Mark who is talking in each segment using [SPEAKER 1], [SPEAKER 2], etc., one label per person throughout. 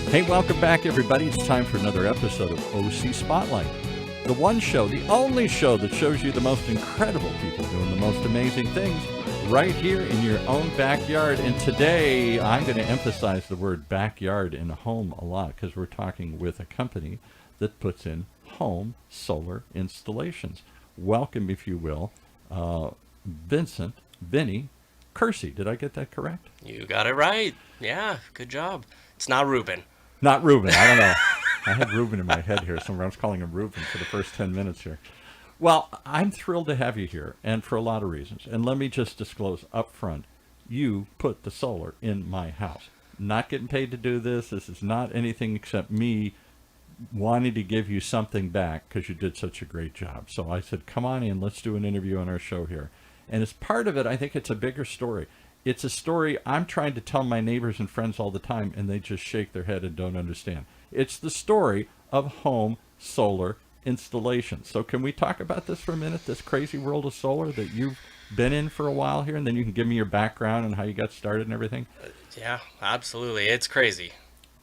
[SPEAKER 1] Hey, welcome back, everybody. It's time for another episode of OC Spotlight. The one show, the only show that shows you the most incredible people doing the most amazing things right here in your own backyard. And today, I'm going to emphasize the word backyard and home a lot because we're talking with a company that puts in home solar installations. Welcome, if you will, Vincent Curcie. Did I get that correct?
[SPEAKER 2] You got it right. Yeah, good job. It's not Ruben.
[SPEAKER 1] Not Ruben. I don't know. I had Ruben in my head here somewhere. I was calling him Ruben for the first 10 minutes here. Well, I'm thrilled to have you here, and for a lot of reasons. And let me just disclose up front, you put the solar in my house. Not getting paid to do this. This is not anything except me wanting to give you something back because you did such a great job. So I said, come on in. Let's do an interview on our show here. And as part of it, I think it's a bigger story. It's a story I'm trying to tell my neighbors and friends all the time, and they just shake their head and don't understand. It's the story of home solar installation. So can we talk about this for a minute, this crazy world of solar that you've been in for a while here, and then you can give me your background and how you got started and everything?
[SPEAKER 2] Yeah, absolutely. It's crazy.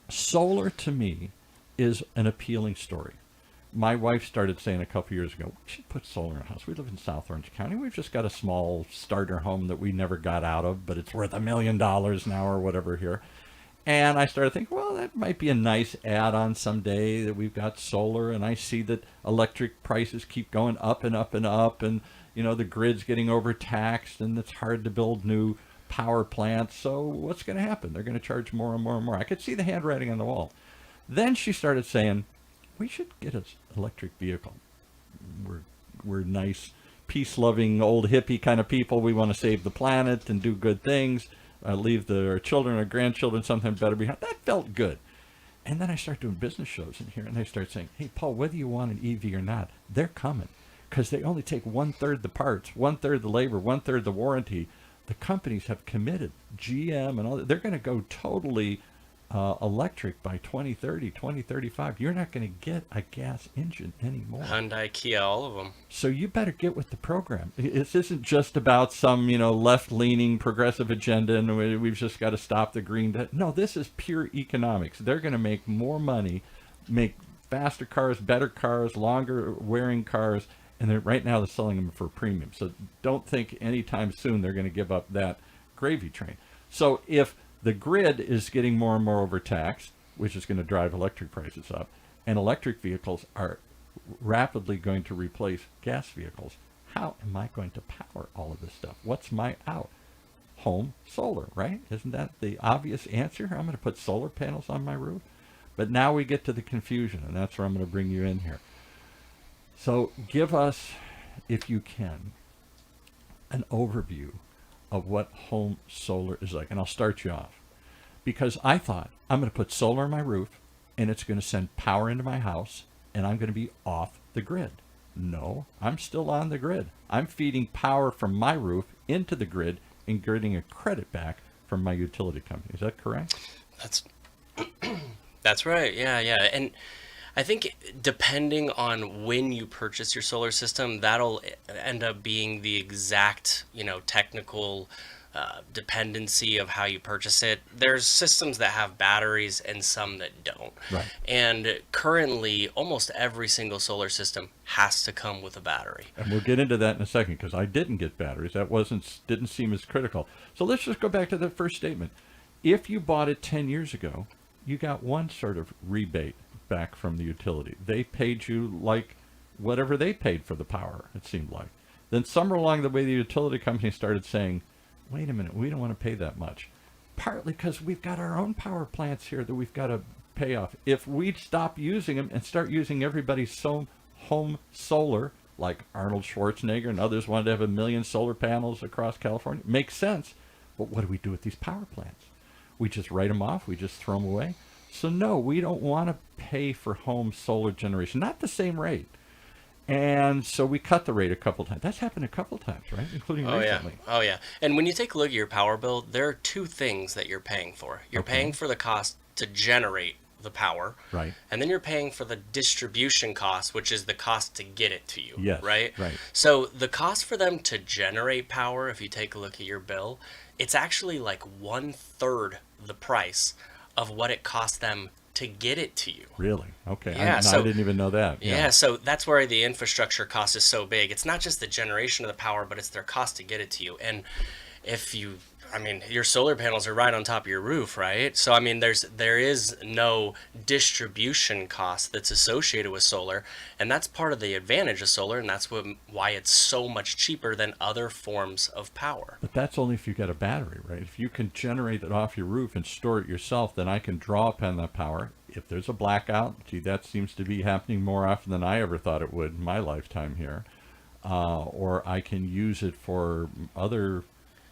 [SPEAKER 1] Solar to me is an appealing story. My wife started saying a couple years ago, we should put solar in a house. We live in South Orange County. We've just got a small starter home that we never got out of, but it's worth $1 million now or whatever here. And I started thinking, well, that might be a nice add-on someday that we've got solar. And I see that electric prices keep going up and up and up. And, you know, the grid's getting overtaxed and it's hard to build new power plants. So what's going to happen? They're going to charge more and more and more. I could see the handwriting on the wall. Then she started saying, we should get an electric vehicle. We're nice, peace-loving, old hippie kind of people. We want to save the planet and do good things, leave our children or grandchildren something better behind. That felt good. And then I start doing business shows in here, and they start saying, hey, Paul, whether you want an EV or not, they're coming because they only take 1/3 the parts, 1/3 the labor, 1/3 the warranty. The companies have committed, GM and all that. They're going to go totally electric by 2030, 2035. You're not going to get a gas engine anymore.
[SPEAKER 2] Hyundai, Kia, all of them.
[SPEAKER 1] So you better get with the program. This isn't just about some, left-leaning progressive agenda and we've just got to stop the green. No, this is pure economics. They're going to make more money, make faster cars, better cars, longer wearing cars, and right now they're selling them for a premium. So don't think anytime soon they're going to give up that gravy train. So if the grid is getting more and more overtaxed, which is going to drive electric prices up, and electric vehicles are rapidly going to replace gas vehicles. How am I going to power all of this stuff? What's my out? Home solar, right? Isn't that the obvious answer? I'm going to put solar panels on my roof. But now we get to the confusion, and that's where I'm going to bring you in here. So give us, if you can, an overview of what home solar is like. And I'll start you off. Because I thought, I'm going to put solar on my roof, and it's going to send power into my house, and I'm going to be off the grid. No, I'm still on the grid. I'm feeding power from my roof into the grid and getting a credit back from my utility company. Is that correct?
[SPEAKER 2] That's right. Yeah. And I think depending on when you purchase your solar system, that'll end up being the exact, technical dependency of how you purchase it. There's systems that have batteries and some that don't.
[SPEAKER 1] Right.
[SPEAKER 2] And currently, almost every single solar system has to come with a battery.
[SPEAKER 1] And we'll get into that in a second because I didn't get batteries. That didn't seem as critical. So let's just go back to the first statement. If you bought it 10 years ago, you got one sort of rebate back from the utility. They paid you like whatever they paid for the power, it seemed like. Then somewhere along the way, the utility company started saying, wait a minute, we don't want to pay that much. Partly because we've got our own power plants here that we've got to pay off. If we stop using them and start using everybody's home solar, like Arnold Schwarzenegger and others wanted to have 1 million solar panels across California, makes sense. But what do we do with these power plants? We just write them off? We just throw them away? So no, we don't want to pay for home solar generation, not the same rate. And so we cut the rate a couple times. That's happened a couple times, right? Including recently.
[SPEAKER 2] Oh, yeah. And when you take a look at your power bill, there are two things that you're paying for. You're paying for the cost to generate the power.
[SPEAKER 1] Right.
[SPEAKER 2] And then you're paying for the distribution cost, which is the cost to get it to you.
[SPEAKER 1] Yes.
[SPEAKER 2] Right?
[SPEAKER 1] Right.
[SPEAKER 2] So the cost for them to generate power, if you take a look at your bill, it's actually like 1/3 the price of what it costs them to get it to you.
[SPEAKER 1] Really? Okay.
[SPEAKER 2] Yeah,
[SPEAKER 1] I didn't even know that.
[SPEAKER 2] yeah, so that's where the infrastructure cost is so big. It's not just the generation of the power, but it's their cost to get it to you. And if you, I mean, your solar panels are right on top of your roof, right? So I mean, there is no distribution cost that's associated with solar, and that's part of the advantage of solar, and that's why it's so much cheaper than other forms of power.
[SPEAKER 1] But that's only if you get a battery, right? If you can generate it off your roof and store it yourself, then I can draw upon that power. If there's a blackout, gee, that seems to be happening more often than I ever thought it would in my lifetime here. Or I can use it for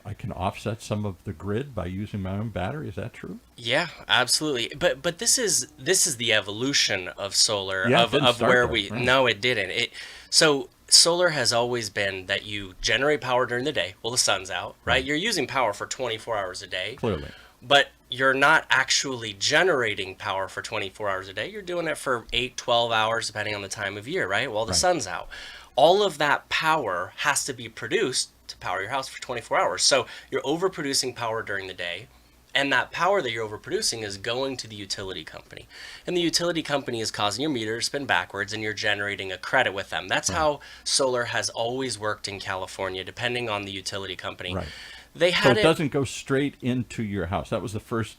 [SPEAKER 1] I can offset some of the grid by using my own battery. Is that true?
[SPEAKER 2] Yeah, absolutely. But this is the evolution of solar,
[SPEAKER 1] Yeah, it didn't
[SPEAKER 2] of
[SPEAKER 1] start
[SPEAKER 2] where
[SPEAKER 1] there,
[SPEAKER 2] we
[SPEAKER 1] right.
[SPEAKER 2] no, it didn't. So solar has always been that you generate power during the day while the sun's out, right? You're using power for 24 hours a day,
[SPEAKER 1] Clearly.
[SPEAKER 2] but you're not actually generating power for 24 hours a day. You're doing it for 8, 12 hours depending on the time of year, right? While the
[SPEAKER 1] Right.
[SPEAKER 2] sun's out. All of that power has to be produced to power your house for 24 hours. So you're overproducing power during the day, and that power that you're overproducing is going to the utility company. And the utility company is causing your meter to spin backwards, and you're generating a credit with them. That's how solar has always worked in California, depending on the utility company.
[SPEAKER 1] Right.
[SPEAKER 2] They
[SPEAKER 1] So
[SPEAKER 2] had
[SPEAKER 1] it doesn't go straight into your house. That was the first.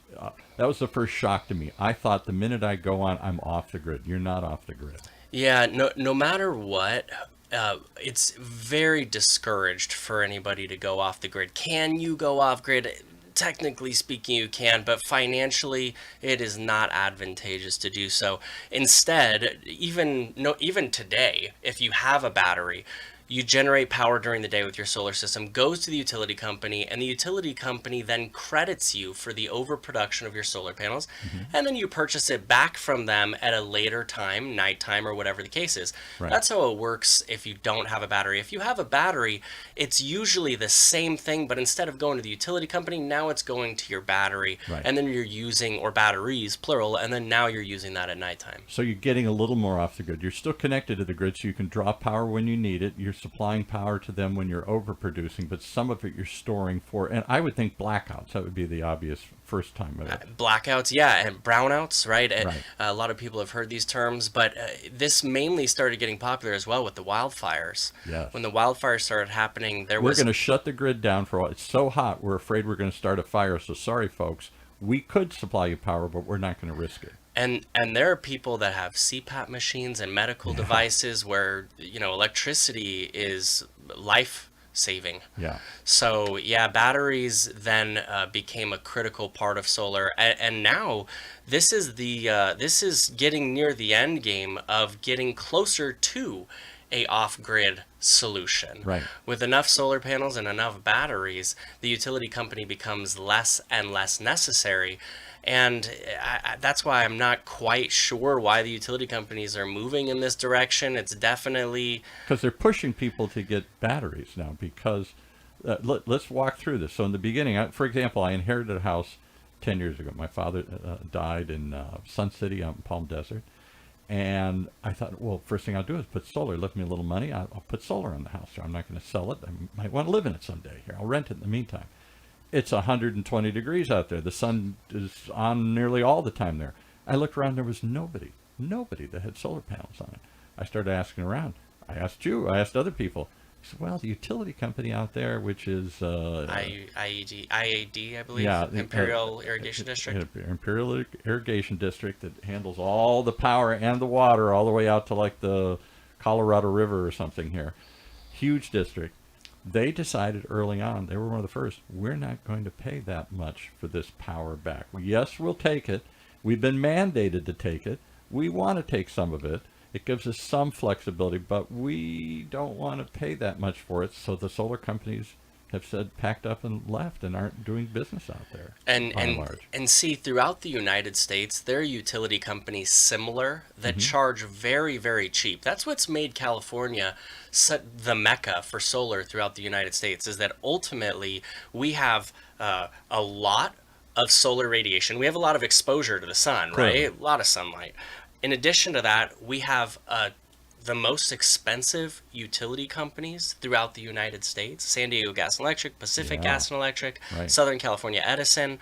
[SPEAKER 1] That was the first shock to me. I thought the minute I go on, I'm off the grid. You're not off the grid.
[SPEAKER 2] Yeah, no matter what, it's very discouraged for anybody to go off the grid. Can you go off grid? Technically speaking, you can, but financially, it is not advantageous to do so. Instead, even today, if you have a battery, you generate power during the day with your solar system, goes to the utility company, and the utility company then credits you for the overproduction of your solar panels, and then you purchase it back from them at a later time, nighttime or whatever the case is.
[SPEAKER 1] Right.
[SPEAKER 2] That's how it works if you don't have a battery. If you have a battery, it's usually the same thing, but instead of going to the utility company, now it's going to your battery,
[SPEAKER 1] Right.
[SPEAKER 2] and then you're using, or batteries, plural, and then now you're using that at nighttime.
[SPEAKER 1] So you're getting a little more off the grid. You're still connected to the grid, so you can draw power when you need it. You're supplying power to them when you're overproducing, but some of it you're storing for, and I would think blackouts. That would be the obvious first time of it.
[SPEAKER 2] Blackouts, yeah, and brownouts, right?
[SPEAKER 1] Right.
[SPEAKER 2] A lot of people have heard these terms, but this mainly started getting popular as well with the wildfires.
[SPEAKER 1] Yes.
[SPEAKER 2] When the wildfires started happening, there
[SPEAKER 1] We're
[SPEAKER 2] was
[SPEAKER 1] going to shut the grid down for a while. It's so hot, we're afraid we're going to start a fire. So sorry, folks. We could supply you power, but we're not going to risk it.
[SPEAKER 2] and there are people that have CPAP machines and medical devices where electricity is life saving.
[SPEAKER 1] Yeah.
[SPEAKER 2] So yeah, batteries then became a critical part of solar, and now this is getting near the end game of getting closer to a off-grid solution.
[SPEAKER 1] Right.
[SPEAKER 2] With enough solar panels and enough batteries, the utility company becomes less and less necessary. And that's why I'm not quite sure why the utility companies are moving in this direction. It's definitely
[SPEAKER 1] Because they're pushing people to get batteries now. Because let's walk through this. So in the beginning, for example, I inherited a house 10 years ago. My father died in Sun City out in Palm Desert. And I thought, well, first thing I'll do is put solar. Left me a little money. I'll put solar on the house. So I'm not going to sell it. I might want to live in it someday. Here, I'll rent it in the meantime. It's 120 degrees out there. The sun is on nearly all the time there. I looked around. There was nobody that had solar panels on it. I started asking around. I asked you. I asked other people. I said, well, the utility company out there, which is
[SPEAKER 2] IAD, I believe,
[SPEAKER 1] yeah,
[SPEAKER 2] Imperial Irrigation District.
[SPEAKER 1] Imperial Irrigation District, that handles all the power and the water all the way out to like the Colorado River or something here. Huge district. They decided early on, they were one of the first, we're not going to pay that much for this power back. Yes, we'll take it. We've been mandated to take it. We want to take some of it. It gives us some flexibility, but we don't want to pay that much for it. So the solar companies have said, packed up and left and aren't doing business out there.
[SPEAKER 2] And see, throughout the United States, there are utility companies similar that charge very, very cheap. That's what's made California the mecca for solar throughout the United States, is that ultimately we have a lot of solar radiation. We have a lot of exposure to the sun,
[SPEAKER 1] Clearly.
[SPEAKER 2] right? A lot of sunlight. In addition to that, we have the most expensive utility companies throughout the United States: San Diego Gas and Electric, Pacific
[SPEAKER 1] Yeah.
[SPEAKER 2] Gas and Electric,
[SPEAKER 1] Right.
[SPEAKER 2] Southern California Edison.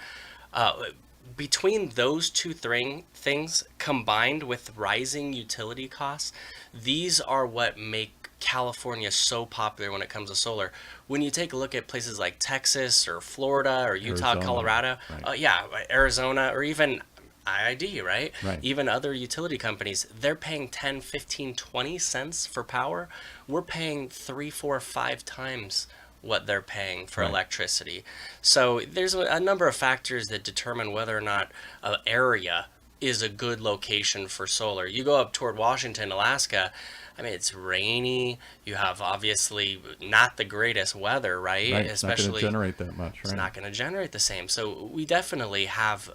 [SPEAKER 2] between those two things combined with rising utility costs, these are what make California so popular when it comes to solar. When you take a look at places like Texas or Florida or Utah,
[SPEAKER 1] Arizona,
[SPEAKER 2] Colorado,
[SPEAKER 1] right,
[SPEAKER 2] yeah, Arizona, or even IID, right?
[SPEAKER 1] right,
[SPEAKER 2] Even other utility companies, they're paying 10, 15, 20 cents for power. We're paying 3, 4, 5 times what they're paying for
[SPEAKER 1] right.
[SPEAKER 2] electricity. So there's a number of factors that determine whether or not an area is a good location for solar. You go up toward Washington, Alaska, I mean, it's rainy. You have obviously not the greatest weather, right?
[SPEAKER 1] Right. It's not going to
[SPEAKER 2] Especially,
[SPEAKER 1] generate that much,
[SPEAKER 2] it's
[SPEAKER 1] right?
[SPEAKER 2] not going to generate the same. So we definitely have,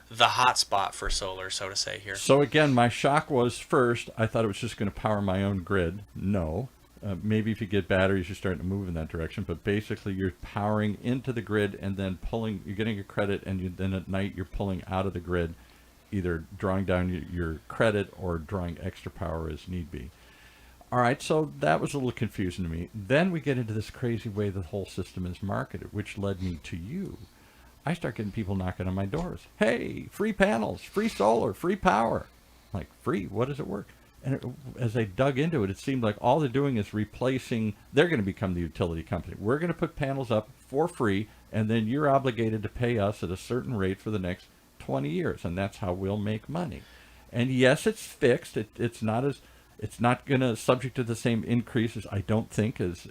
[SPEAKER 2] the hot spot for solar, so to say here.
[SPEAKER 1] So again, my shock was first, I thought it was just going to power my own grid. No. Maybe if you get batteries, you're starting to move in that direction. But basically, you're powering into the grid and then pulling, you're getting a credit, and then at night, you're pulling out of the grid, either drawing down your credit or drawing extra power as need be. All right, so that was a little confusing to me. Then we get into this crazy way the whole system is marketed, which led me to you. I start getting people knocking on my doors. Hey, free panels, free solar, free power. I'm like, free? What does it work? And as I dug into it, it seemed like all they're doing is replacing, they're going to become the utility company. We're going to put panels up for free, and then you're obligated to pay us at a certain rate for the next 20 years, and that's how we'll make money. And yes, it's fixed. It's not going to subject to the same increases, I don't think, as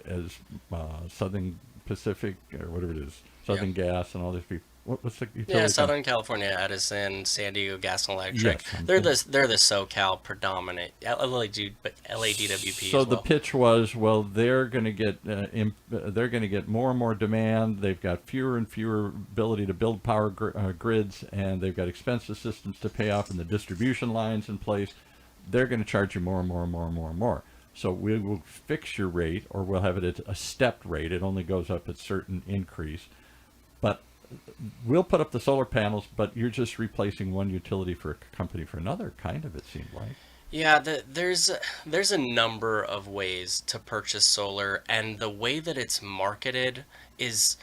[SPEAKER 1] Southern Pacific or whatever it is, Southern Gas and all these people. What's the utility?
[SPEAKER 2] Yeah, Southern California, Edison, San Diego Gas and Electric.
[SPEAKER 1] Yes,
[SPEAKER 2] they're the SoCal predominant LADWP.
[SPEAKER 1] So
[SPEAKER 2] as
[SPEAKER 1] the
[SPEAKER 2] well.
[SPEAKER 1] pitch was, well, they're going to get more and more demand. They've got fewer and fewer ability to build power grids, and they've got expensive systems to pay off, and the distribution lines in place. They're going to charge you more and more and more and more and more. So we will fix your rate, or we'll have it at a stepped rate. It only goes up at certain increase, but we'll put up the solar panels, but you're just replacing one utility for a company for another, kind of, it seemed like.
[SPEAKER 2] Yeah, there's a number of ways to purchase solar, and the way that it's marketed is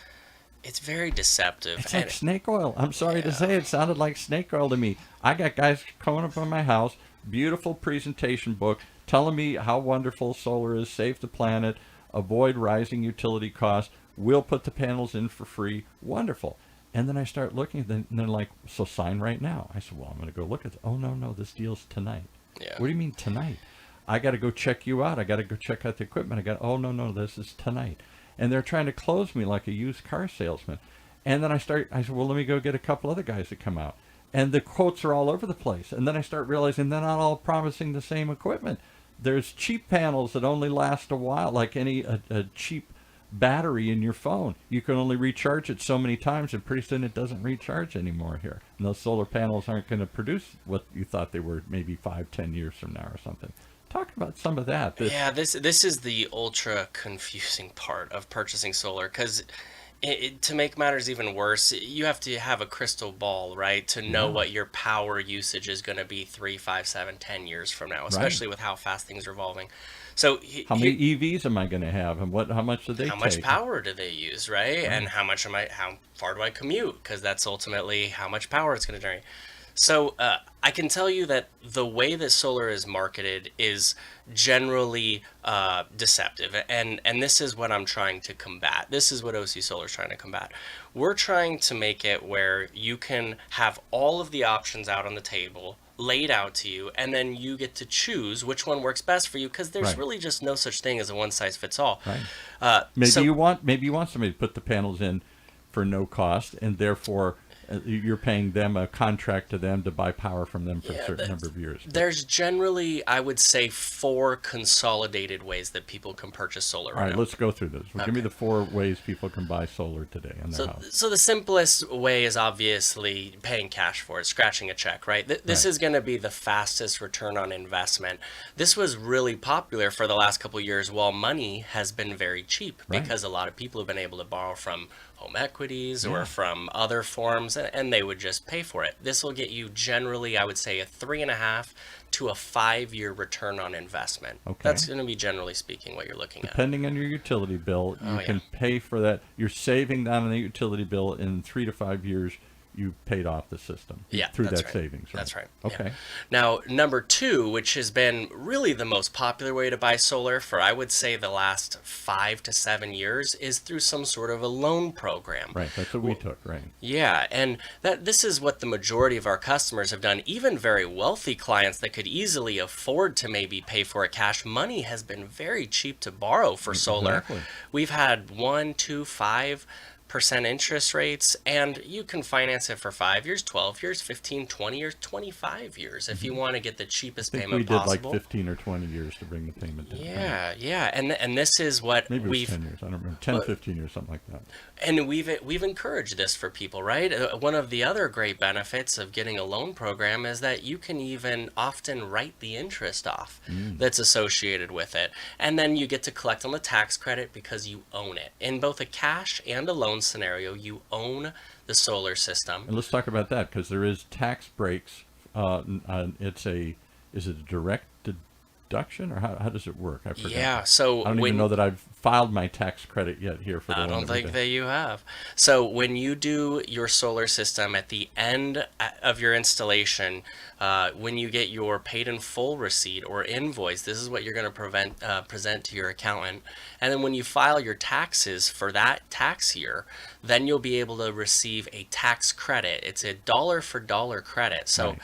[SPEAKER 2] it's very deceptive.
[SPEAKER 1] It's like snake oil. I'm sorry to say, it sounded like snake oil to me. I got guys coming up on my house, beautiful presentation book, telling me how wonderful solar is, save the planet, avoid rising utility costs, we'll put the panels in for free, wonderful. And then I start looking, and they're like, so sign right now. I said, well, I'm going to go look at it. Oh, no, this deal's tonight.
[SPEAKER 2] Yeah.
[SPEAKER 1] What do you mean tonight? I got to go check you out. I got to go check out the equipment. Oh, no, this is tonight. And they're trying to close me like a used car salesman. And then I said, well, let me go get a couple other guys that come out. And the quotes are all over the place. And then I start realizing they're not all promising the same equipment. There's cheap panels that only last a while, like a cheap battery in your phone. You can only recharge it so many times, and pretty soon it doesn't recharge anymore here. And those solar panels aren't going to produce what you thought they were maybe 5-10 years from now or something. Talk about some of that.
[SPEAKER 2] Yeah, this is the ultra confusing part of purchasing solar, because to make matters even worse, you have to have a crystal ball, right, to know what your power usage is going to be 3, 5, 7, 10 years from now, especially with how fast things are evolving. So
[SPEAKER 1] how many EVs am I going to have, and how much do they take?
[SPEAKER 2] How much power do they use, right? And how far do I commute? Because that's ultimately how much power it's going to generate. So I can tell you that the way that solar is marketed is generally deceptive, and this is what I'm trying to combat. This is what OC Solar is trying to combat. We're trying to make it where you can have all of the options out on the table, laid out to you, and then you get to choose which one works best for you, because there's really just no such thing as a one size fits all.
[SPEAKER 1] Right. Maybe you want somebody to put the panels in for no cost, and therefore you're paying them a contract to them to buy power from them for a certain number of years.
[SPEAKER 2] There's generally, I would say, 4 consolidated ways that people can purchase solar.
[SPEAKER 1] All right, let's go through those. Give me the 4 ways people can buy solar today in their house.
[SPEAKER 2] So the simplest way is obviously paying cash for it, scratching a check, right? This is going to be the fastest return on investment. This was really popular for the last couple of years while money has been very cheap, because a lot of people have been able to borrow from home equities or from other forms, and they would just pay for it. This will get you generally, I would say, a 3.5 to a 5-year return on investment.
[SPEAKER 1] Okay.
[SPEAKER 2] That's going to be, generally speaking, what you're looking at.
[SPEAKER 1] Depending on your utility bill, you can pay for that. You're saving that on the utility bill in 3 to 5 years. you paid off the system
[SPEAKER 2] Yeah,
[SPEAKER 1] through
[SPEAKER 2] that's
[SPEAKER 1] that
[SPEAKER 2] right.
[SPEAKER 1] savings. Right?
[SPEAKER 2] That's right.
[SPEAKER 1] Okay.
[SPEAKER 2] Yeah. Now, number two, which has been really the most popular way to buy solar for, I would say, the last 5 to 7 years, is through some sort of a loan program.
[SPEAKER 1] Right. That's what we took. Right.
[SPEAKER 2] Yeah, and that this is what the majority of our customers have done. Even very wealthy clients that could easily afford to maybe pay for it cash, money has been very cheap to borrow for solar.
[SPEAKER 1] Exactly.
[SPEAKER 2] We've had 1, 2, 5% interest rates, and you can finance it for 5 years, 12 years, 15, 20 years, 25 years if you want to get the cheapest
[SPEAKER 1] I think
[SPEAKER 2] payment
[SPEAKER 1] we did
[SPEAKER 2] possible.
[SPEAKER 1] like 15 or 20 years to bring the payment down.
[SPEAKER 2] Yeah, yeah, and this is what
[SPEAKER 1] Maybe it was
[SPEAKER 2] we've
[SPEAKER 1] 10 years. I don't remember. 10, 15 years, something like that.
[SPEAKER 2] and we've encouraged this for people, right? One of the other great benefits of getting a loan program is that you can even often write the interest off that's associated with it, and then you get to collect on the tax credit because you own it. In both a cash and a loan scenario, you own the solar system.
[SPEAKER 1] And let's talk about that because there is tax breaks. Is it a direct deduction or how does it work? I forgot.
[SPEAKER 2] Yeah, so
[SPEAKER 1] I don't even know that I've filed my tax credit yet here for the
[SPEAKER 2] I
[SPEAKER 1] one
[SPEAKER 2] don't
[SPEAKER 1] that we
[SPEAKER 2] think
[SPEAKER 1] did.
[SPEAKER 2] that you have. So when you do your solar system at the end of your installation, when you get your paid in full receipt or invoice, this is what you're going to present to your accountant. And then when you file your taxes for that tax year, then you'll be able to receive a tax credit. It's a dollar for dollar credit. So.
[SPEAKER 1] Right.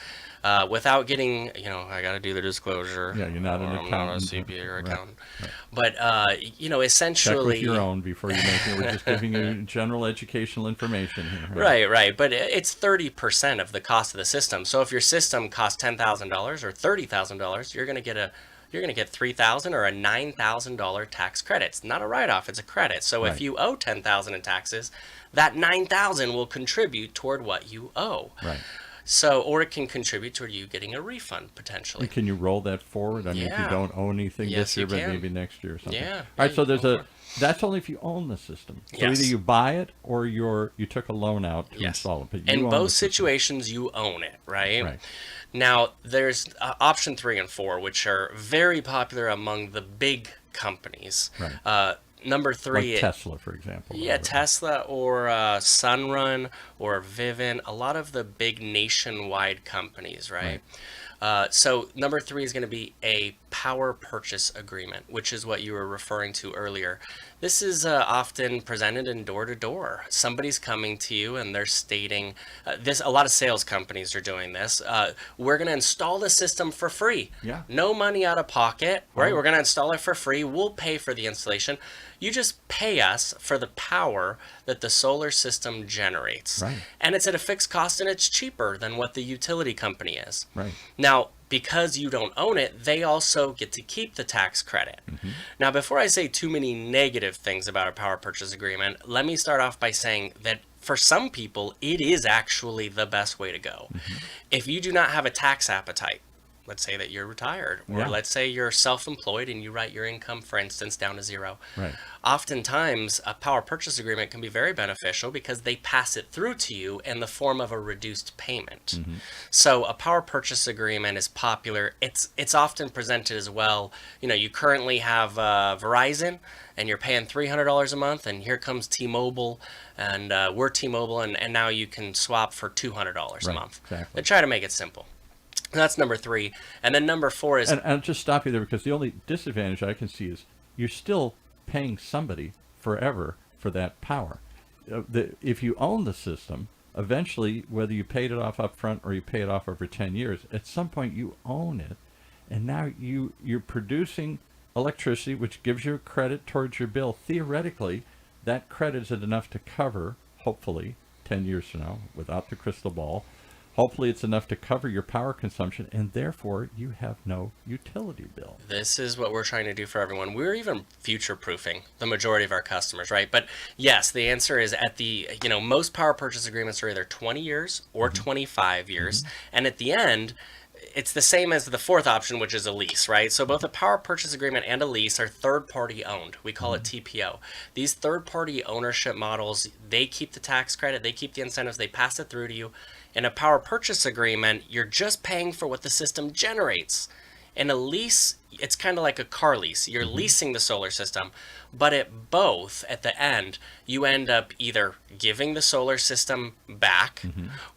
[SPEAKER 2] Without getting, I got to do the disclosure.
[SPEAKER 1] Yeah, you're not an
[SPEAKER 2] I'm not a
[SPEAKER 1] accountant.
[SPEAKER 2] CPA or
[SPEAKER 1] Right,
[SPEAKER 2] accountant.
[SPEAKER 1] right.
[SPEAKER 2] But,
[SPEAKER 1] Check with
[SPEAKER 2] essentially.
[SPEAKER 1] your own before you make it. We're just giving you general educational information here.
[SPEAKER 2] Right. But it's 30% of the cost of the system. So if your system costs $10,000 or $30,000, you're going to get $3,000 or a $9,000 tax credit. It's not a write-off; it's a credit. So
[SPEAKER 1] Right.
[SPEAKER 2] if you owe $10,000 in taxes, that $9,000 will contribute toward what you owe.
[SPEAKER 1] Right.
[SPEAKER 2] So, or it can contribute toward you getting a refund potentially.
[SPEAKER 1] And can you roll that forward? I mean, if you
[SPEAKER 2] Yeah.
[SPEAKER 1] don't own anything
[SPEAKER 2] Yes,
[SPEAKER 1] this year,
[SPEAKER 2] you
[SPEAKER 1] but
[SPEAKER 2] can.
[SPEAKER 1] maybe next year or something.
[SPEAKER 2] Yeah.
[SPEAKER 1] All right.
[SPEAKER 2] Yeah,
[SPEAKER 1] So
[SPEAKER 2] you
[SPEAKER 1] there's
[SPEAKER 2] go
[SPEAKER 1] a.
[SPEAKER 2] for it.
[SPEAKER 1] That's only if you own the system. So
[SPEAKER 2] Yes.
[SPEAKER 1] either you buy it or you took a loan out to
[SPEAKER 2] Yes.
[SPEAKER 1] install it. But you
[SPEAKER 2] In
[SPEAKER 1] own
[SPEAKER 2] both
[SPEAKER 1] the system.
[SPEAKER 2] situations, you own it, right?
[SPEAKER 1] Right.
[SPEAKER 2] Now, there's option 3 and 4, which are very popular among the big companies.
[SPEAKER 1] Right.
[SPEAKER 2] Number 3,
[SPEAKER 1] Like Tesla, for example.
[SPEAKER 2] yeah,
[SPEAKER 1] or-
[SPEAKER 2] Tesla or Sunrun or Vivint, a lot of the big nationwide companies, right? So number 3 is going to be a power purchase agreement, which is what you were referring to earlier. This is often presented in door to door. Somebody's coming to you and they're stating this. A lot of sales companies are doing this. We're going to install the system for free.
[SPEAKER 1] Yeah.
[SPEAKER 2] No money out of pocket, right?
[SPEAKER 1] Oh.
[SPEAKER 2] We're going to install it for free. We'll pay for the installation. You just pay us for the power that the solar system generates.
[SPEAKER 1] Right.
[SPEAKER 2] And it's at a fixed cost and it's cheaper than what the utility company is.
[SPEAKER 1] Right.
[SPEAKER 2] Now, because you don't own it, they also get to keep the tax credit. Now, before I say too many negative things about a power purchase agreement, let me start off by saying that for some people, it is actually the best way to go. If you do not have a tax appetite, let's say that you're retired, or
[SPEAKER 1] Yeah.
[SPEAKER 2] let's say you're self-employed and you write your income, for instance, down to 0.
[SPEAKER 1] Right.
[SPEAKER 2] Oftentimes, a power purchase agreement can be very beneficial because they pass it through to you in the form of a reduced payment. So a power purchase agreement is popular. It's often presented as well. You currently have Verizon and you're paying $300 a month, and here comes T-Mobile, and we're T-Mobile, and now you can swap for $200 a
[SPEAKER 1] Right,
[SPEAKER 2] month.
[SPEAKER 1] exactly.
[SPEAKER 2] They try to make it simple. That's number 3. And then number 4 is
[SPEAKER 1] And I'll just stop you there because the only disadvantage I can see is you're still paying somebody forever for that power. If you own the system, eventually, whether you paid it off up front or you pay it off over 10 years, at some point you own it, and now you're producing electricity, which gives you credit towards your bill. Theoretically, that credit is enough to cover, hopefully, 10 years from now, without the crystal ball, hopefully it's enough to cover your power consumption, and therefore you have no utility bill.
[SPEAKER 2] This is what we're trying to do for everyone. We're even future-proofing the majority of our customers, right? But yes, the answer is most power purchase agreements are either 20 years or 25 years. And at the end, it's the same as the 4th option, which is a lease, right? So both a power purchase agreement and a lease are third-party owned. We call it TPO. These third-party ownership models, they keep the tax credit, they keep the incentives, they pass it through to you. In a power purchase agreement, you're just paying for what the system generates. In a lease, it's kind of like a car lease. You're leasing the solar system, but at both, at the end, you end up either giving the solar system back,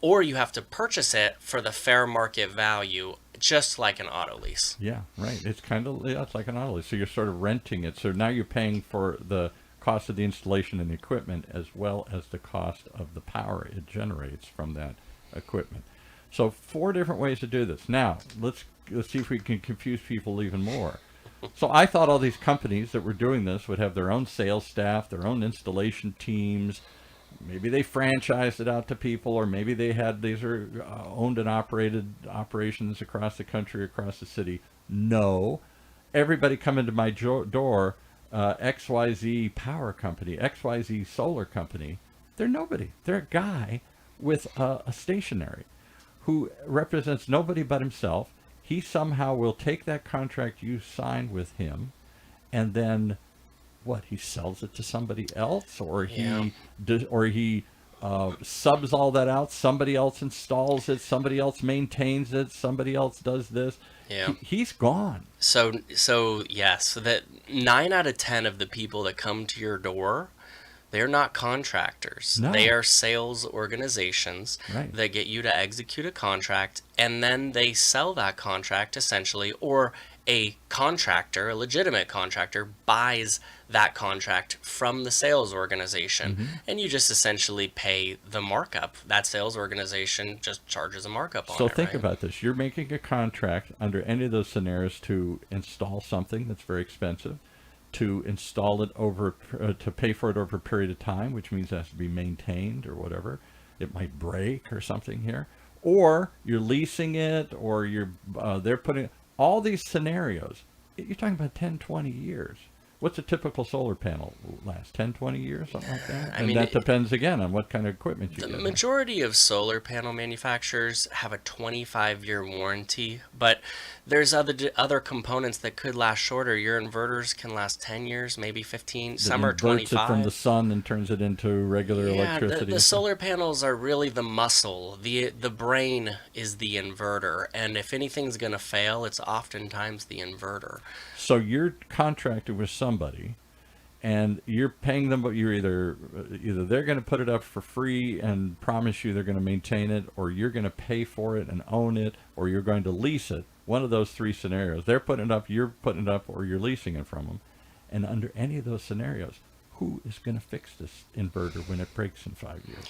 [SPEAKER 2] or you have to purchase it for the fair market value, just like an auto lease.
[SPEAKER 1] Yeah, right. It's kind of, yeah, it's like an auto lease. So you're sort of renting it. So now you're paying for the cost of the installation and equipment as well as the cost of the power it generates from that equipment. So 4 different ways to do this. Now, let's see if we can confuse people even more. So I thought all these companies that were doing this would have their own sales staff, their own installation teams. Maybe they franchised it out to people, or maybe they had, these are owned and operated operations across the country, across the city. No. Everybody come into my door, XYZ power company, XYZ solar company. They're nobody. They're a guy with a stationery who represents nobody but himself. He somehow will take that contract you signed with him, and then what? He sells it to somebody else, or
[SPEAKER 2] Yeah.
[SPEAKER 1] he subs all that out. Somebody else installs it. Somebody else maintains it. Somebody else does this.
[SPEAKER 2] Yeah.
[SPEAKER 1] He's gone.
[SPEAKER 2] So yes, that 9 out of 10 of the people that come to your door, they're not contractors.
[SPEAKER 1] No.
[SPEAKER 2] They are sales organizations
[SPEAKER 1] Right.
[SPEAKER 2] that get you to execute a contract, and then they sell that contract essentially, or a contractor, a legitimate contractor, buys that contract from the sales organization, and you just essentially pay the markup. That sales organization just charges a markup on
[SPEAKER 1] So
[SPEAKER 2] it,
[SPEAKER 1] think
[SPEAKER 2] right?
[SPEAKER 1] about this. You're making a contract under any of those scenarios to install something that's very expensive, to install it over, to pay for it over a period of time, which means it has to be maintained or whatever. It might break or something here. Or you're leasing it, or they're putting, all these scenarios, you're talking about 10, 20 years. What's a typical solar panel last? 10, 20 years, something like that?
[SPEAKER 2] I
[SPEAKER 1] And
[SPEAKER 2] mean,
[SPEAKER 1] that depends again on what kind of equipment you
[SPEAKER 2] The
[SPEAKER 1] get.
[SPEAKER 2] majority of solar panel manufacturers have a 25-year warranty, but there's other components that could last shorter. Your inverters can last 10 years, maybe 15.
[SPEAKER 1] That
[SPEAKER 2] Some are
[SPEAKER 1] inverts it from the
[SPEAKER 2] 25.
[SPEAKER 1] sun and turns it into regular
[SPEAKER 2] Yeah,
[SPEAKER 1] electricity.
[SPEAKER 2] the solar panels are really the muscle. The brain is the inverter, and if anything's going to fail, it's oftentimes the inverter.
[SPEAKER 1] So you're contracted with somebody, and you're paying them, but you're either they're going to put it up for free and promise you they're going to maintain it, or you're going to pay for it and own it, or you're going to lease it. One of those 3 scenarios. They're putting it up, you're putting it up, or you're leasing it from them. And under any of those scenarios, who is going to fix this inverter when it breaks in 5 years?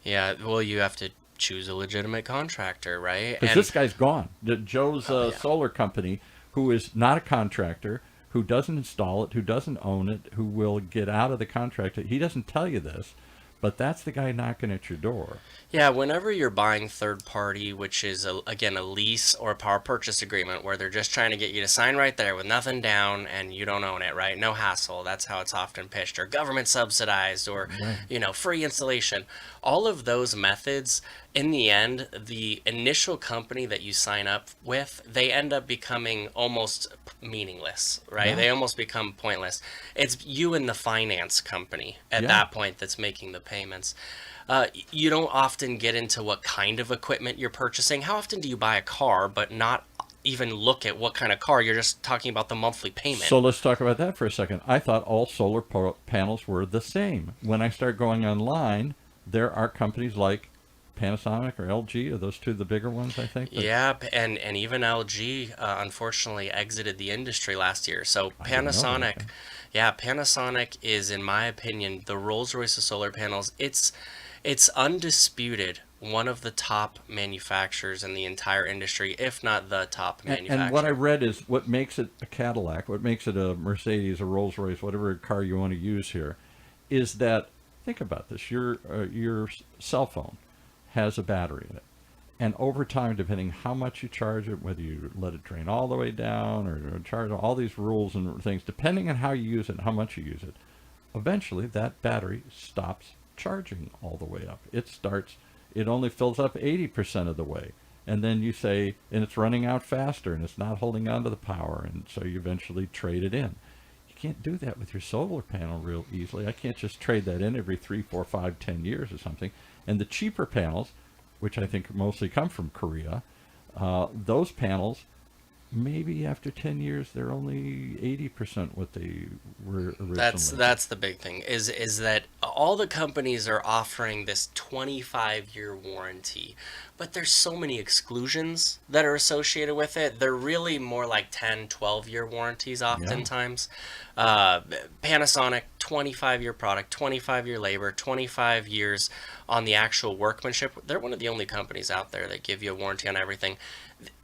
[SPEAKER 2] Yeah, well, you have to choose a legitimate contractor, right?
[SPEAKER 1] Because this guy's gone. Joe's
[SPEAKER 2] Oh, yeah.
[SPEAKER 1] solar company, who is not a contractor, who doesn't install it, who doesn't own it, who will get out of the contract. He doesn't tell you this, but that's the guy knocking at your door.
[SPEAKER 2] Yeah, whenever you're buying third party, which is again a lease or a power purchase agreement where they're just trying to get you to sign right there with nothing down and you don't own it, right? No hassle. That's how it's often pitched, or government subsidized, or
[SPEAKER 1] Right.
[SPEAKER 2] free installation. All of those methods, in the end, the initial company that you sign up with, they end up becoming almost meaningless, right?
[SPEAKER 1] Yeah.
[SPEAKER 2] They almost become pointless. It's you and the finance company at
[SPEAKER 1] Yeah.
[SPEAKER 2] that point that's making the payments. You don't often get into what kind of equipment you're purchasing. How often do you buy a car but not even look at what kind of car? You're just talking about the monthly payment.
[SPEAKER 1] So let's talk about that for a second. I thought all solar panels were the same. When I start going online, there are companies like Panasonic or LG, are those 2 the bigger ones, I think?
[SPEAKER 2] Yeah, and even LG unfortunately exited the industry last year. So
[SPEAKER 1] I didn't know that,
[SPEAKER 2] Panasonic,
[SPEAKER 1] okay.
[SPEAKER 2] yeah, Panasonic is, in my opinion, the Rolls-Royce of solar panels. It's undisputed one of the top manufacturers in the entire industry, if not the top manufacturer.
[SPEAKER 1] And what I read is what makes it a Cadillac, what makes it a Mercedes, a Rolls Royce, whatever car you want to use here, is that, think about this, your cell phone has a battery in it. And over time, depending how much you charge it, whether you let it drain all the way down or charge all these rules and things, depending on how you use it and how much you use it, eventually that battery stops charging all the way up. It only fills up 80% of the way. And then you say, and it's running out faster and it's not holding on to the power. And so you eventually trade it in. You can't do that with your solar panel real easily. I can't just trade that in every 3, 4, 5, 10 years or something. And the cheaper panels, which I think mostly come from Korea, those panels maybe after 10 years they're only 80% what they were
[SPEAKER 2] That's
[SPEAKER 1] originally.
[SPEAKER 2] that's the big thing is that all the companies are offering this 25-year warranty, but there's so many exclusions that are associated with it. They're really more like 10, 12-year warranties
[SPEAKER 1] Yeah,
[SPEAKER 2] oftentimes. Uh, Panasonic, 25-year product, 25-year labor, 25 years on the actual workmanship. They're one of the only companies out there that give you a warranty on everything.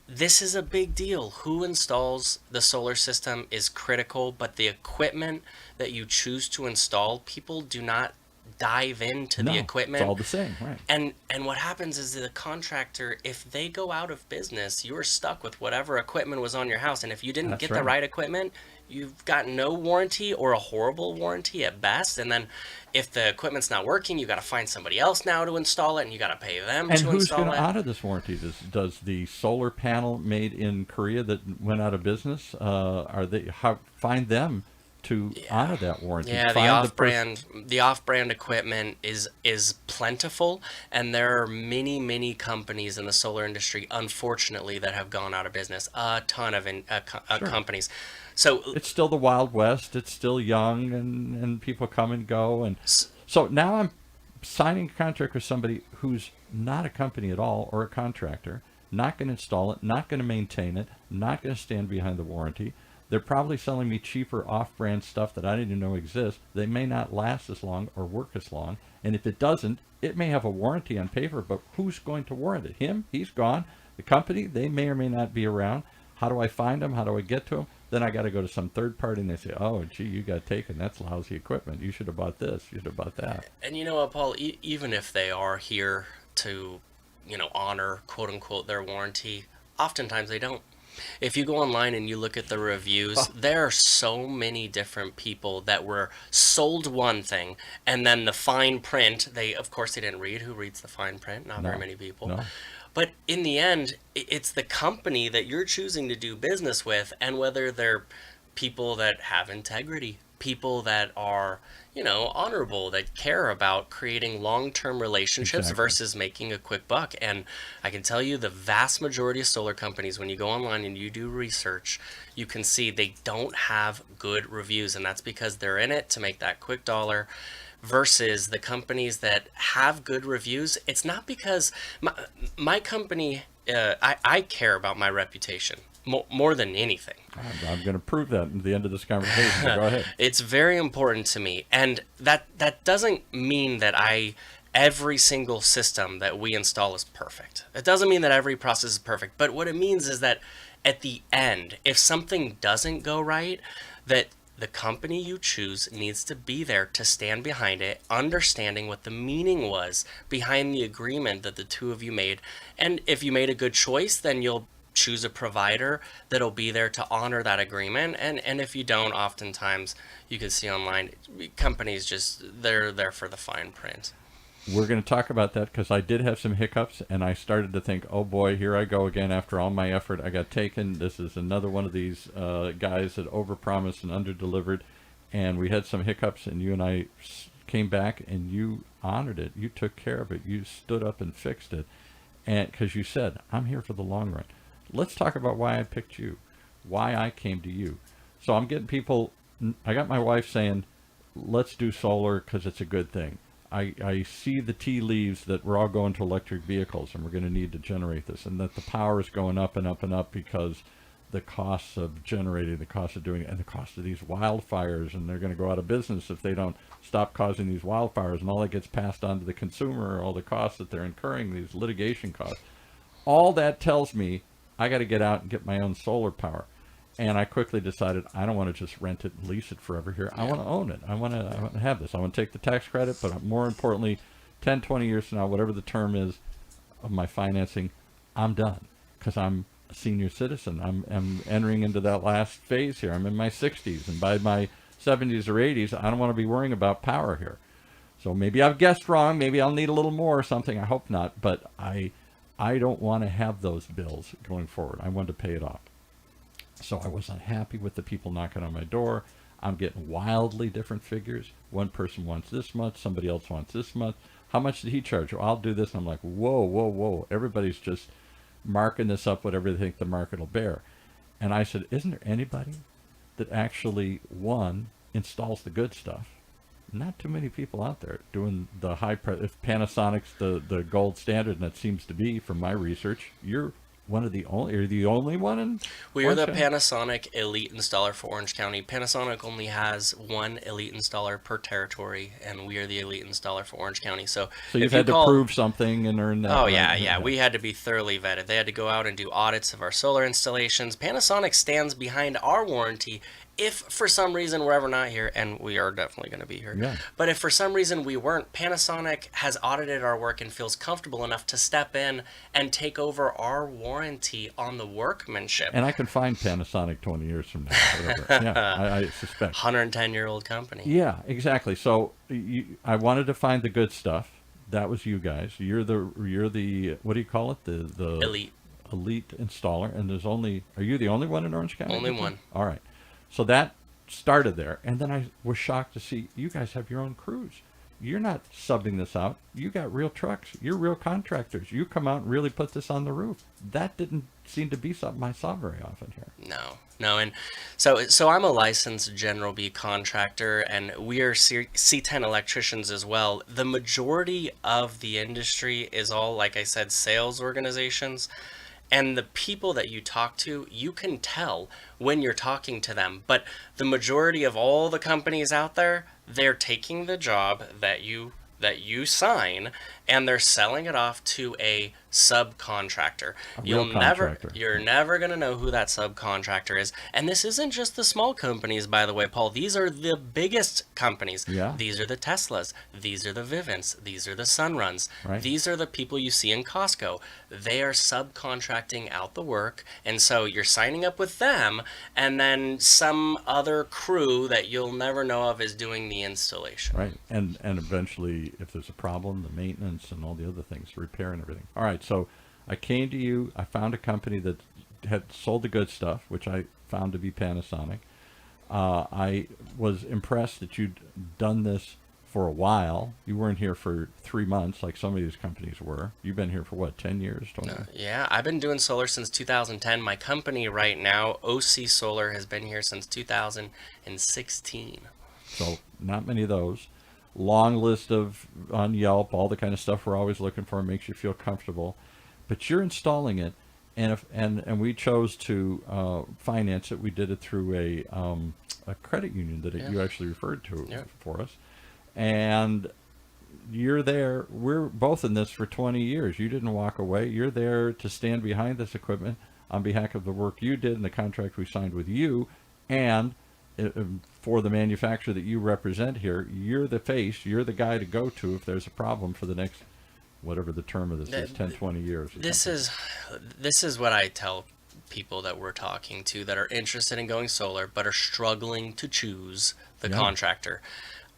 [SPEAKER 2] This is a big deal. Who installs the solar system is critical, but the equipment that you choose to install, people do not dive into the
[SPEAKER 1] no, it's
[SPEAKER 2] equipment.
[SPEAKER 1] all the same, right?
[SPEAKER 2] And what happens is the contractor, if they go out of business, you're stuck with whatever equipment was on your house. And if you didn't
[SPEAKER 1] That's
[SPEAKER 2] get the
[SPEAKER 1] right.
[SPEAKER 2] right equipment, you've got no warranty or a horrible warranty at best. And then if the equipment's not working, you got to find somebody else now to install it, and you got to pay them
[SPEAKER 1] And
[SPEAKER 2] to
[SPEAKER 1] who's going
[SPEAKER 2] install
[SPEAKER 1] to
[SPEAKER 2] it.
[SPEAKER 1] honor this warranty? Does the solar panel made in Korea that went out of business, are they find them to
[SPEAKER 2] Yeah.
[SPEAKER 1] honor that warranty?
[SPEAKER 2] Yeah, the
[SPEAKER 1] Find the person.
[SPEAKER 2] off-brand equipment is plentiful, and there are many companies in the solar industry, unfortunately, that have gone out of business. A ton of
[SPEAKER 1] Sure.
[SPEAKER 2] companies. So
[SPEAKER 1] It's still the Wild West. It's still young, and people come and go. And so now I'm signing a contract with somebody who's not a company at all or a contractor, not going to install it, not going to maintain it, not going to stand behind the warranty. They're probably selling me cheaper off-brand stuff that I didn't even know exists. They may not last as long or work as long. And if it doesn't, it may have a warranty on paper, but who's going to warrant it? Him? He's gone. The company? They may or may not be around. How do I find them? How do I get to them? Then I got to go to some third party and they say, oh, gee, you got taken. That's lousy equipment. You should have bought this. You should have bought that.
[SPEAKER 2] and you know what, Paul, even if they are here to, honor quote unquote their warranty, oftentimes they don't. If you go online and you look at the reviews, there are so many different people that were sold one thing, and then the fine print, of course they didn't read. Who reads the fine print? Not very
[SPEAKER 1] No,
[SPEAKER 2] many people.
[SPEAKER 1] no,
[SPEAKER 2] But in the end, it's the company that you're choosing to do business with, and whether they're people that have integrity, people that are, honorable, that care about creating long-term relationships
[SPEAKER 1] exactly.
[SPEAKER 2] versus making a quick buck. And I can tell you the vast majority of solar companies, when you go online and you do research, you can see they don't have good reviews, and that's because they're in it to make that quick dollar versus the companies that have good reviews. It's not because my company, I care about my reputation more than anything.
[SPEAKER 1] I'm going to prove that at the end of this conversation. But go ahead.
[SPEAKER 2] It's very important to me, and that doesn't mean that every single system that we install is perfect. It doesn't mean that every process is perfect, but what it means is that at the end, if something doesn't go right, that the company you choose needs to be there to stand behind it, understanding what the meaning was behind the agreement that the two of you made. And if you made a good choice, then you'll choose a provider that'll be there to honor that agreement. And if you don't, oftentimes you can see online companies just they're there for the fine print.
[SPEAKER 1] We're going to talk about that because I did have some hiccups and I started to think, oh boy, here I go again. After all my effort, I got taken. This is another one of these guys that overpromised and underdelivered. And we had some hiccups, and you and I came back and you honored it. You took care of it. You stood up and fixed it. And because you said, I'm here for the long run. Let's talk about why I picked you, why I came to you. So I'm getting people, I got my wife saying, let's do solar because it's a good thing. I see the tea leaves that we're all going to electric vehicles and we're going to need to generate this, and that the power is going up and up and up because the costs of generating, the cost of doing it, and the cost of these wildfires, and they're going to go out of business if they don't stop causing these wildfires, and all that gets passed on to the consumer, all the costs that they're incurring, these litigation costs. All that tells me I got to get out and get my own solar power. And I quickly decided I don't want to just rent it and lease it forever here. I
[SPEAKER 2] Yeah.
[SPEAKER 1] want to own it. I want to have this. I want to take the tax credit, but more importantly, 10, 20 years from now, whatever the term is of my financing, I'm done because I'm a senior citizen. I'm entering into that last phase here. I'm in my 60s, and by my 70s or 80s, I don't want to be worrying about power here. So maybe I've guessed wrong. Maybe I'll need a little more or something. I hope not. But I don't want to have those bills going forward. I want to pay it off. So I wasn't happy with the people knocking on my door. I'm getting wildly different figures. One person wants this much, somebody else wants this much. How much did he charge? Well, I'll do this. And I'm like, whoa, whoa, whoa. Everybody's just marking this up whatever they think the market will bear. And I said, isn't there anybody that actually, one, installs the good stuff? Not too many people out there doing the if Panasonic's the gold standard, and that seems to be, from my research, you're the only one in
[SPEAKER 2] We are the
[SPEAKER 1] Orange County?
[SPEAKER 2] Panasonic Elite Installer for Orange County. Panasonic only has one Elite Installer per territory, and we are the Elite Installer for Orange County. So
[SPEAKER 1] So you've
[SPEAKER 2] if you
[SPEAKER 1] had to
[SPEAKER 2] call,
[SPEAKER 1] prove something and earn that.
[SPEAKER 2] oh
[SPEAKER 1] right?
[SPEAKER 2] yeah, we had to be thoroughly vetted. They had to go out and do audits of our solar installations. Panasonic stands behind our warranty. If for some reason we're ever not here, and we are definitely going to be here,
[SPEAKER 1] Yeah.
[SPEAKER 2] but if for some reason we weren't, Panasonic has audited our work and feels comfortable enough to step in and take over our warranty on the workmanship.
[SPEAKER 1] And I can find Panasonic 20 years from now. Whatever. Yeah, I suspect.
[SPEAKER 2] 110-year-old company.
[SPEAKER 1] Yeah, exactly. So I wanted to find the good stuff. That was you guys. You're the what do you call it? The elite installer. And are you the only one in Orange County?
[SPEAKER 2] Only one.
[SPEAKER 1] All right. So that started there, and then I was shocked to see you guys have your own crews. You're not subbing this out. You got real trucks. You're real contractors. You come out and really put this on the roof. That didn't seem to be something I saw very often here.
[SPEAKER 2] No, and so I'm a licensed General B contractor, and we are C10 electricians as well. The majority of the industry is all, like I said, sales organizations. And the people that you talk to, you can tell when you're talking to them. But the majority of all the companies out there, they're taking the job that you sign, and they're selling it off to a subcontractor. You're never going to know who that subcontractor is. And this isn't just the small companies, by the way, Paul. These are the biggest companies.
[SPEAKER 1] Yeah.
[SPEAKER 2] These are the Teslas. These are the Vivint. These are the Sunruns.
[SPEAKER 1] Right.
[SPEAKER 2] These are the people you see in Costco. They are subcontracting out the work. And so you're signing up with them, and then some other crew that you'll never know of is doing the installation.
[SPEAKER 1] Right. And eventually, if there's a problem, the maintenance and all the other things, repair and everything. All right. So I came to you. I found a company that had sold the good stuff, which I found to be Panasonic. I was impressed that you'd done this for a while. You weren't here for 3 months like some of these companies were. You've been here for what, 10 years, 20?
[SPEAKER 2] Yeah, I've been doing solar since 2010. My company right now, OC Solar, has been here since 2016.
[SPEAKER 1] So not many of those. Long list on Yelp, all the kind of stuff we're always looking for, makes you feel comfortable. But you're installing it, and we chose to finance it. We did it through a credit union that you actually referred to for us. And you're there. We're both in this for 20 years. You didn't walk away. You're there to stand behind this equipment on behalf of the work you did and the contract we signed with you, and for the manufacturer that you represent here. You're the face. You're the guy to go to if there's a problem for the next, whatever the term of this is, 10, 20 years.
[SPEAKER 2] This is what I tell people that we're talking to that are interested in going solar but are struggling to choose the contractor.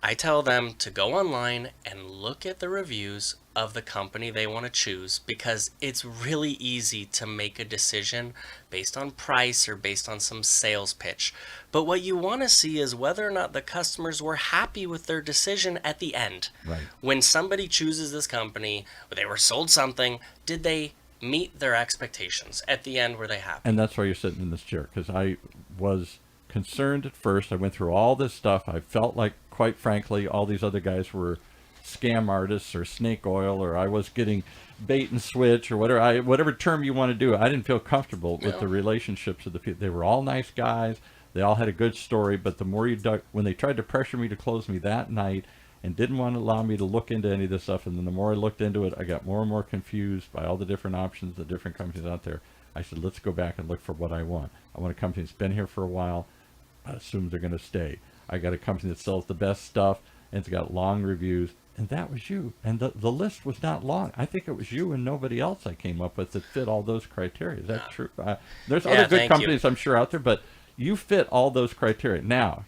[SPEAKER 2] I tell them to go online and look at the reviews of the company they want to choose, because it's really easy to make a decision based on price or based on some sales pitch. But what you want to see is whether or not the customers were happy with their decision at the end.
[SPEAKER 1] Right.
[SPEAKER 2] When somebody chooses this company, or they were sold something, did they meet their expectations? At the end, were they happy?
[SPEAKER 1] And that's why you're sitting in this chair, because I was concerned at first. I went through all this stuff. I felt like, quite frankly, all these other guys were scam artists or snake oil, or I was getting bait and switch, or whatever term you want to do. I didn't feel comfortable with the relationships of the people. They were all nice guys. They all had a good story, but the more when they tried to pressure me to close me that night and didn't want to allow me to look into any of this stuff, and then the more I looked into it, I got more and more confused by all the different options, the different companies out there. I said, let's go back and look for what I want. I want a company that's been here for a while. I assume they're going to stay. I got a company that sells the best stuff, and it's got long reviews, and that was you. And the list was not long. I think it was you and nobody else I came up with that fit all those criteria. Is that true? There's other good companies, I'm sure, out there, but you fit all those criteria. Now,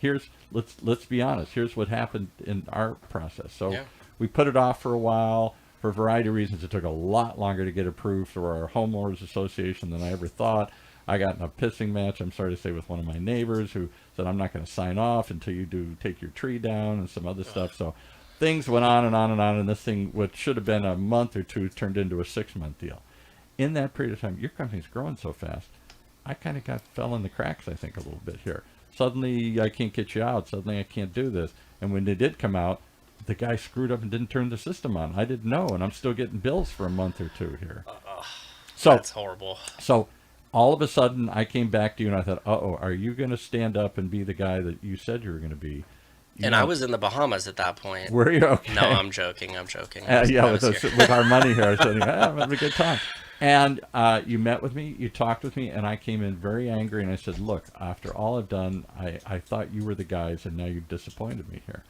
[SPEAKER 1] let's be honest. Here's what happened in our process. So we put it off for a while. For a variety of reasons, it took a lot longer to get approved through our homeowners association than I ever thought. I got in a pissing match, I'm sorry to say, with one of my neighbors who said, I'm not going to sign off until you do take your tree down and some other stuff. So things went on and on and on, and this thing, what should have been a month or two, turned into a 6-month deal. In that period of time, your company's growing so fast. I kind of fell in the cracks, I think, a little bit here. Suddenly, I can't get you out. Suddenly, I can't do this. And when they did come out, the guy screwed up and didn't turn the system on. I didn't know, and I'm still getting bills for a month or two here. So
[SPEAKER 2] That's horrible.
[SPEAKER 1] So all of a sudden, I came back to you, and I thought, uh-oh, are you going to stand up and be the guy that you said you were going to be?
[SPEAKER 2] And I was in the Bahamas at that point.
[SPEAKER 1] Were you? Okay.
[SPEAKER 2] No, I'm joking. I'm joking.
[SPEAKER 1] Yeah, with our money here, I said, I'm having a good time. And you met with me, you talked with me, and I came in very angry, and I said, look, after all I've done, I thought you were the guys, and now you've disappointed me here.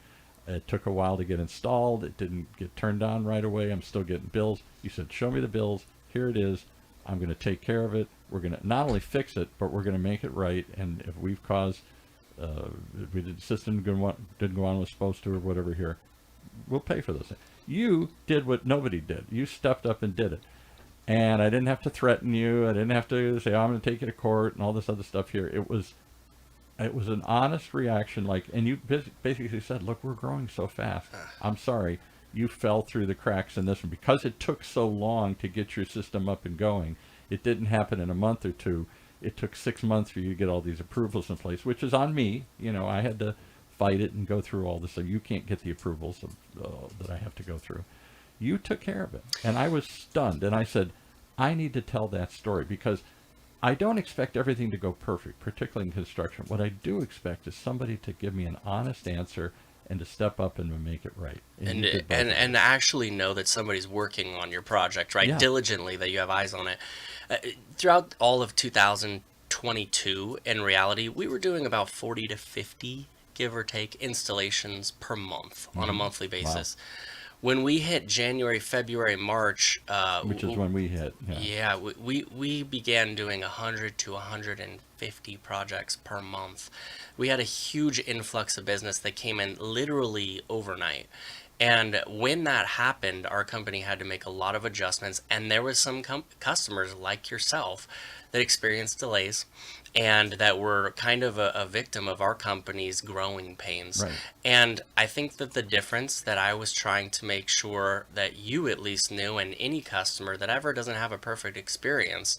[SPEAKER 1] It took a while to get installed. It didn't get turned on right away. I'm still getting bills. You said, show me the bills. Here it is. I'm going to take care of it. We're going to not only fix it, but we're going to make it right. And if we've caused, if the system didn't go on was supposed to or whatever here, we'll pay for those things. You did what nobody did. You stepped up and did it. And I didn't have to threaten you. I didn't have to say, oh, I'm going to take you to court and all this other stuff here. It was an honest reaction, and you basically said, look, we're growing so fast. I'm sorry. You fell through the cracks in this one. Because it took so long to get your system up and going, it didn't happen in a month or two. It took 6 months for you to get all these approvals in place, which is on me. I had to fight it and go through all this. So you can't get the approvals that I have to go through. You took care of it. And I was stunned. And I said, I need to tell that story because I don't expect everything to go perfect, particularly in construction. What I do expect is somebody to give me an honest answer and to step up and make it right.
[SPEAKER 2] And actually know that somebody's working on your project, right?
[SPEAKER 1] Yeah.
[SPEAKER 2] Diligently, that you have eyes on it. Throughout all of 2022, in reality, we were doing about 40 to 50, give or take, installations per month on a monthly basis. Wow. When we hit January, February, March,
[SPEAKER 1] which is when we hit.
[SPEAKER 2] Yeah, we began doing 100 to 150 projects per month. We had a huge influx of business that came in literally overnight. And when that happened, our company had to make a lot of adjustments, and there was some customers like yourself that experienced delays and that were kind of a victim of our company's growing pains.
[SPEAKER 1] Right.
[SPEAKER 2] And I think that the difference that I was trying to make sure that you at least knew, and any customer that ever doesn't have a perfect experience,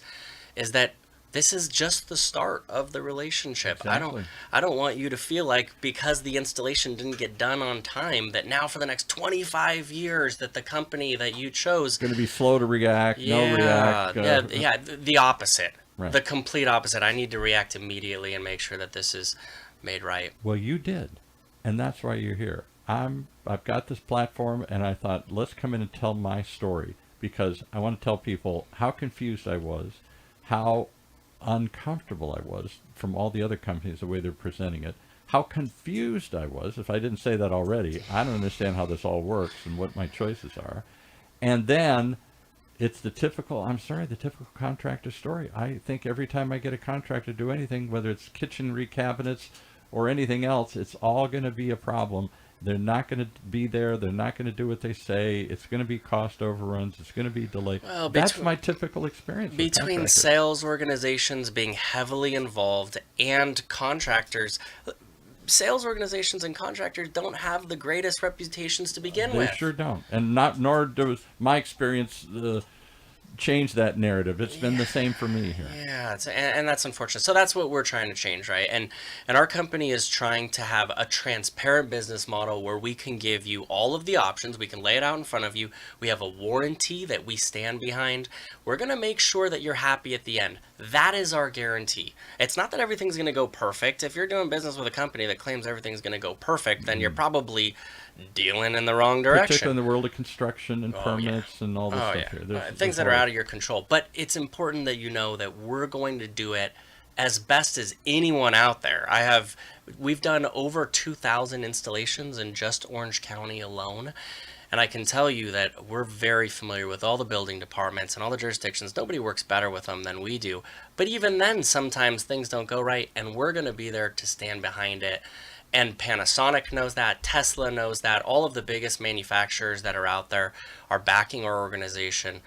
[SPEAKER 2] is that this is just the start of the relationship.
[SPEAKER 1] Exactly.
[SPEAKER 2] I don't want you to feel like because the installation didn't get done on time that now for the next 25 years that the company that you chose
[SPEAKER 1] going to be slow to react, no react.
[SPEAKER 2] The opposite.
[SPEAKER 1] Right.
[SPEAKER 2] The complete opposite. I need to react immediately and make sure that this is made right.
[SPEAKER 1] Well, you did. And that's why you're here. I've got this platform, and I thought, let's come in and tell my story because I want to tell people how confused I was, how uncomfortable I was from all the other companies, the way they're presenting it, how confused I was. If I didn't say that already, I don't understand how this all works and what my choices are. And then it's the typical contractor story. I think every time I get a contractor to do anything, whether it's kitchen recabinets or anything else, it's all going to be a problem. They're not going to be there. They're not going to do what they say. It's going to be cost overruns. It's going to be delayed. Well, that's my typical experience.
[SPEAKER 2] Between sales organizations being heavily involved and contractors, sales organizations and contractors don't have the greatest reputations to begin with.
[SPEAKER 1] They sure don't. And nor does my experience change that narrative. It's been the same for me here.
[SPEAKER 2] Yeah, and that's unfortunate. So that's what we're trying to change, right? And our company is trying to have a transparent business model where we can give you all of the options. We can lay it out in front of you. We have a warranty that we stand behind. We're going to make sure that you're happy at the end. That is our guarantee. It's not that everything's going to go perfect. If you're doing business with a company that claims everything's going to go perfect, then you're probably dealing in the wrong direction.
[SPEAKER 1] Particularly in the world of construction and permits and all this stuff here.
[SPEAKER 2] Things that are out of your control. But it's important that you know that we're going to do it as best as anyone out there. We've done over 2,000 installations in just Orange County alone. And I can tell you that we're very familiar with all the building departments and all the jurisdictions. Nobody works better with them than we do. But even then, sometimes things don't go right, and we're going to be there to stand behind it. And Panasonic knows that, Tesla knows that, all of the biggest manufacturers that are out there are backing our organization.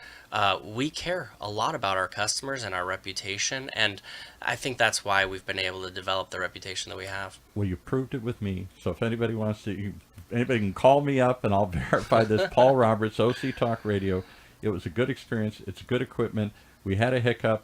[SPEAKER 2] We care a lot about our customers and our reputation, and I think that's why we've been able to develop the reputation that we have.
[SPEAKER 1] Well, you proved it with me, so if anybody wants to, anybody can call me up and I'll verify this. Paul Roberts, OC Talk Radio. It was a good experience. It's good equipment. We had a hiccup.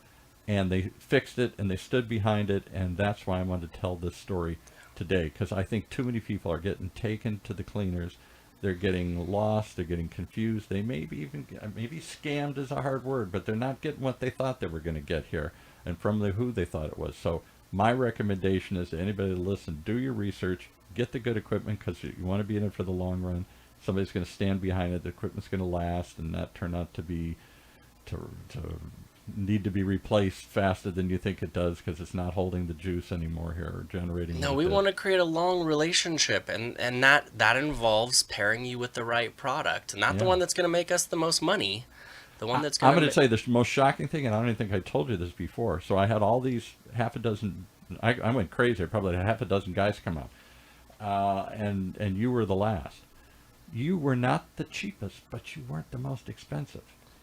[SPEAKER 1] and they fixed it, and they stood behind it, and that's why I wanted to tell this story today, because I think too many people are getting taken to the cleaners. They're getting lost. They're getting confused. They maybe scammed is a hard word, but they're not getting what they thought they were going to get here, and from who they thought it was. So my recommendation is to anybody to listen, do your research, get the good equipment, because you want to be in it for the long run. Somebody's going to stand behind it. The equipment's going to last, and not turn out to be to need to be replaced faster than you think it does, because it's not holding the juice anymore here or generating.
[SPEAKER 2] No, we want to create a long relationship, and that involves pairing you with the right product, not the one that's going to make us the most money, the one that's going to.
[SPEAKER 1] I'm going to say the most shocking thing, and I don't even think I told you this before. So I had all these half a dozen. I went crazy. I probably had half a dozen guys come up, and you were the last. You were not the cheapest, but you weren't the most expensive.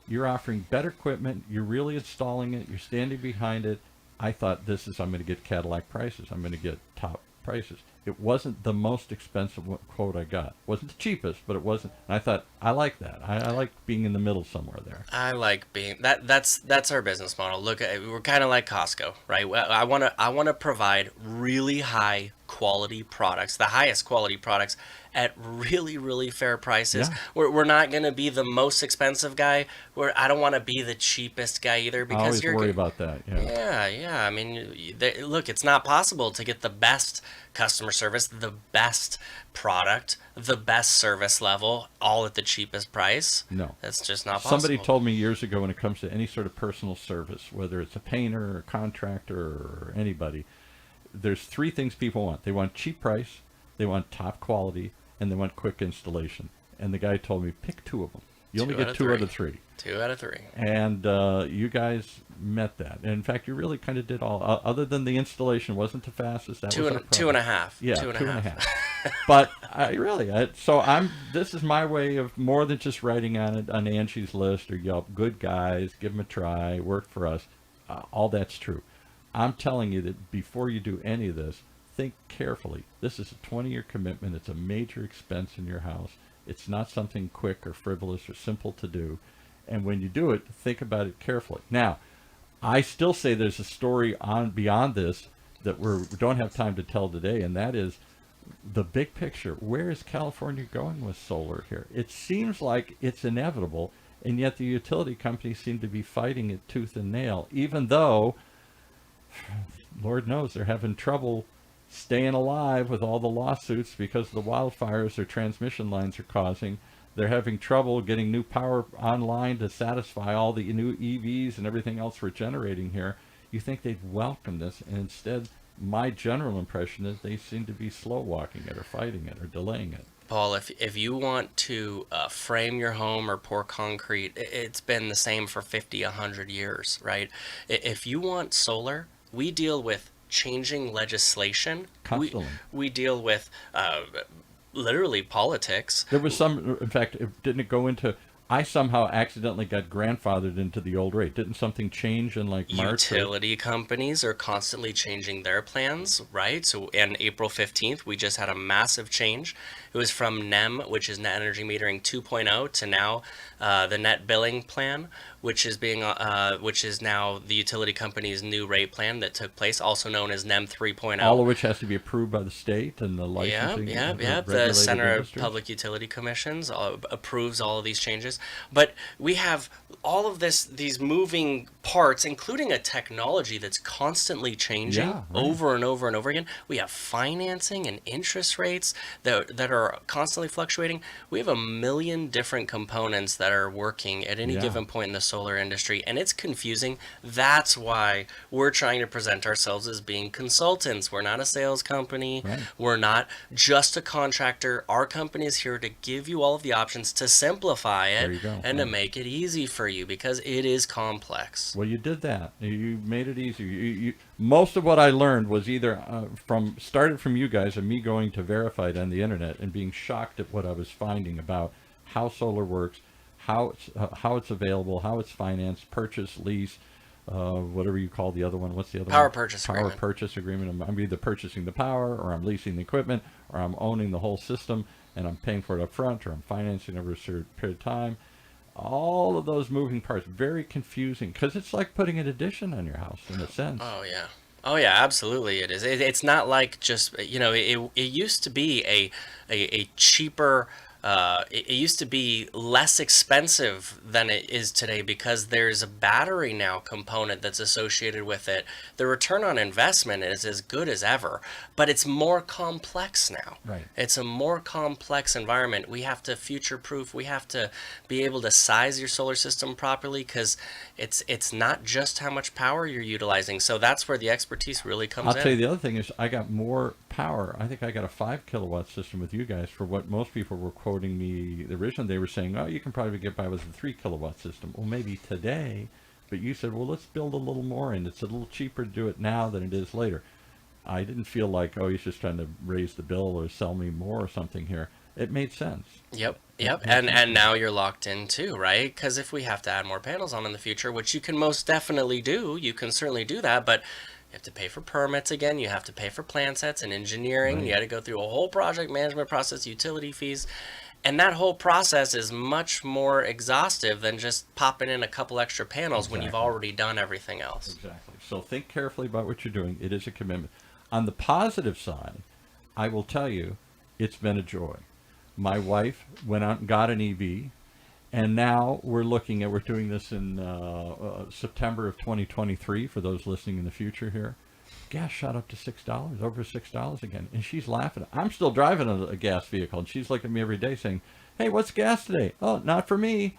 [SPEAKER 1] You're offering better equipment. You're really installing it. You're standing behind it. I thought, I'm going to get Cadillac prices. I'm going to get top prices. It wasn't the most expensive quote I got. It wasn't the cheapest, but it wasn't. And I thought, I like that. I like being in the middle somewhere there.
[SPEAKER 2] I like being that's our business model. Look, we're kind of like Costco, right? I want to provide really high quality products, the highest quality products at really, really fair prices.
[SPEAKER 1] Yeah.
[SPEAKER 2] We're not going to be the most expensive guy. I don't want to be the cheapest guy either,
[SPEAKER 1] I
[SPEAKER 2] because
[SPEAKER 1] always
[SPEAKER 2] you're
[SPEAKER 1] worry about that.
[SPEAKER 2] yeah. I mean, look, it's not possible to get the best customer service, the best product, the best service level, all at the cheapest price.
[SPEAKER 1] No.
[SPEAKER 2] That's just not possible.
[SPEAKER 1] Somebody told me years ago, when it comes to any sort of personal service, whether it's a painter or a contractor or anybody, there's three things people want. They want cheap price, they want top quality, and they want quick installation. And the guy told me, pick two of them. You only get two out of three.
[SPEAKER 2] 2 out of 3.
[SPEAKER 1] And you guys met that. And in fact, you really kind of did all. Other than the installation wasn't the fastest. That was our problem.
[SPEAKER 2] 2.5.
[SPEAKER 1] Yeah, 2.5. But this is my way of more than just writing on Angie's List or Yelp. Good guys, give them a try, work for us. All that's true. I'm telling you that before you do any of this, think carefully. This is a 20-year commitment. It's a major expense in your house. It's not something quick or frivolous or simple to do. And when you do it, think about it carefully. Now, I still say there's a story on beyond this that we don't have time to tell today, and that is the big picture. Where is California going with solar here? It seems like it's inevitable, and yet the utility companies seem to be fighting it tooth and nail, even though, Lord knows, they're having trouble staying alive with all the lawsuits because of the wildfires their transmission lines are causing. They're having trouble getting new power online to satisfy all the new EVs and everything else we're generating here. You think they'd welcome this, and instead, my general impression is they seem to be slow walking it or fighting it or delaying it.
[SPEAKER 2] Paul, if you want to frame your home or pour concrete, it's been the same for 50, 100 years, right? If you want solar, we deal with changing legislation.
[SPEAKER 1] Constantly.
[SPEAKER 2] We deal with literally politics.
[SPEAKER 1] There was some, in fact, didn't it go into, I somehow accidentally got grandfathered into the old rate. Didn't something change in like March?
[SPEAKER 2] Utility companies are constantly changing their plans, right? So on April 15th, we just had a massive change. It was from NEM, which is Net Energy Metering 2.0, to now the Net Billing Plan, which is now the utility company's new rate plan that took place, also known as NEM 3.0.
[SPEAKER 1] All of which has to be approved by the state and the licensing.
[SPEAKER 2] Yeah. The Center of Public Utility Commissions approves all of these changes. But we have all of these moving parts, including a technology that's constantly changing over and over and over again. We have financing and interest rates that are constantly fluctuating. We have a million different components that are working at any given point in the solar industry, and it's confusing. That's why we're trying to present ourselves as being consultants. We're not a sales company.
[SPEAKER 1] Right.
[SPEAKER 2] We're not just a contractor. Our company is here to give you all of the options, to simplify it and to make it easy for you, because it is complex.
[SPEAKER 1] Well, you did that. You made it easy. Most of what I learned was either started from you guys and me going to verify it on the internet and being shocked at what I was finding about how solar works, how it's available, how it's financed, purchase, lease, whatever you call the other one. What's the other
[SPEAKER 2] Power
[SPEAKER 1] one?
[SPEAKER 2] purchase
[SPEAKER 1] Power
[SPEAKER 2] agreement.
[SPEAKER 1] purchase agreement. I'm either purchasing the power, or I'm leasing the equipment, or I'm owning the whole system and I'm paying for it up front, or I'm financing over a certain period of time. All of those moving parts, very confusing, because it's like putting an addition on your house in a sense.
[SPEAKER 2] Oh yeah. Oh yeah, absolutely it is. It's not like just it used to be a cheaper it used to be less expensive than it is today because there's a battery now component that's associated with it. The return on investment is as good as ever, but it's more complex now.
[SPEAKER 1] Right.
[SPEAKER 2] It's a more complex environment. We have to future proof. We have to be able to size your solar system properly because it's not just how much power you're utilizing. So that's where the expertise really comes
[SPEAKER 1] I'll
[SPEAKER 2] in.
[SPEAKER 1] tell you the other thing is I got more power. I think I got a 5 kilowatt system with you guys for what most people were quoting me. Originally, they were saying, "Oh, you can probably get by with a 3 kilowatt system." Well, maybe today, but you said, "Well, let's build a little more, and it's a little cheaper to do it now than it is later." I didn't feel like, "Oh, he's just trying to raise the bill or sell me more or something here." It made sense.
[SPEAKER 2] Yep, yep. And now you're locked in too, right? Because if we have to add more panels on in the future, which you can most definitely do, you can certainly do that, but you have to pay for permits again, you have to pay for plan sets and engineering,
[SPEAKER 1] Right.
[SPEAKER 2] you got to go through a whole project management process, utility fees, and that whole process is much more exhaustive than just popping in a couple extra panels when you've
[SPEAKER 1] Exactly.
[SPEAKER 2] already done everything else.
[SPEAKER 1] Exactly. So think carefully about what you're doing. It is a commitment. On the positive side, I will tell you, it's been a joy. My wife went out and got an EV, and now we're doing this in September of 2023 for those listening in the future here. Gas shot up to $6, over $6 again, and she's laughing. I'm still driving a gas vehicle, and she's looking at me every day saying, "Hey, what's gas today?" "Oh, not for me."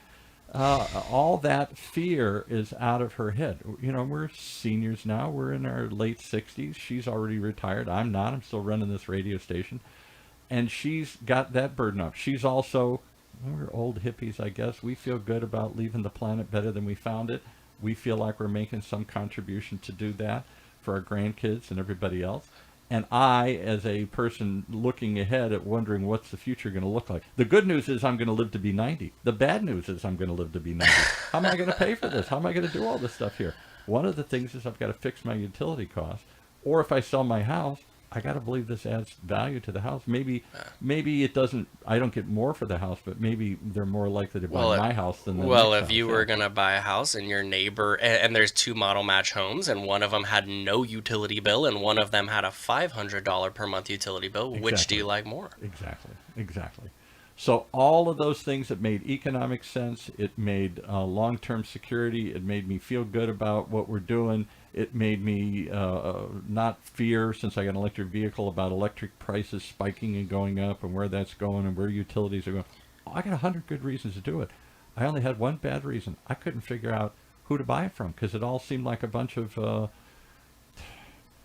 [SPEAKER 1] All that fear is out of her head. You know, we're seniors now. We're in our late 60s. She's already retired. I'm not. I'm still running this radio station. And she's got that burden off. She's also, we're old hippies, I guess. We feel good about leaving the planet better than we found it. We feel like we're making some contribution to do that for our grandkids and everybody else. And I, as a person looking ahead at wondering what's the future going to look like. The good news is I'm going to live to be 90. The bad news is I'm going to live to be 90. How am I going to pay for this? How am I going to do all this stuff here? One of the things is I've got to fix my utility costs. Or if I sell my house, I got to believe this adds value to the house. Maybe it doesn't. I don't get more for the house, but maybe they're more likely to buy
[SPEAKER 2] Well,
[SPEAKER 1] my house than the
[SPEAKER 2] well,
[SPEAKER 1] next
[SPEAKER 2] if
[SPEAKER 1] house.
[SPEAKER 2] you
[SPEAKER 1] Yeah.
[SPEAKER 2] were gonna buy a house and your neighbor, and there's two model match homes, and one of them had no utility bill, and one of them had a $500 per month utility bill, which do
[SPEAKER 1] Exactly.
[SPEAKER 2] you like more?
[SPEAKER 1] Exactly. So all of those things that made economic sense, it made long-term security, it made me feel good about what we're doing, it made me not fear, since I got an electric vehicle, about electric prices spiking and going up and where that's going and where utilities are going. I got 100 good reasons to do it. I only had one bad reason. I couldn't figure out who to buy it from because it all seemed like a bunch of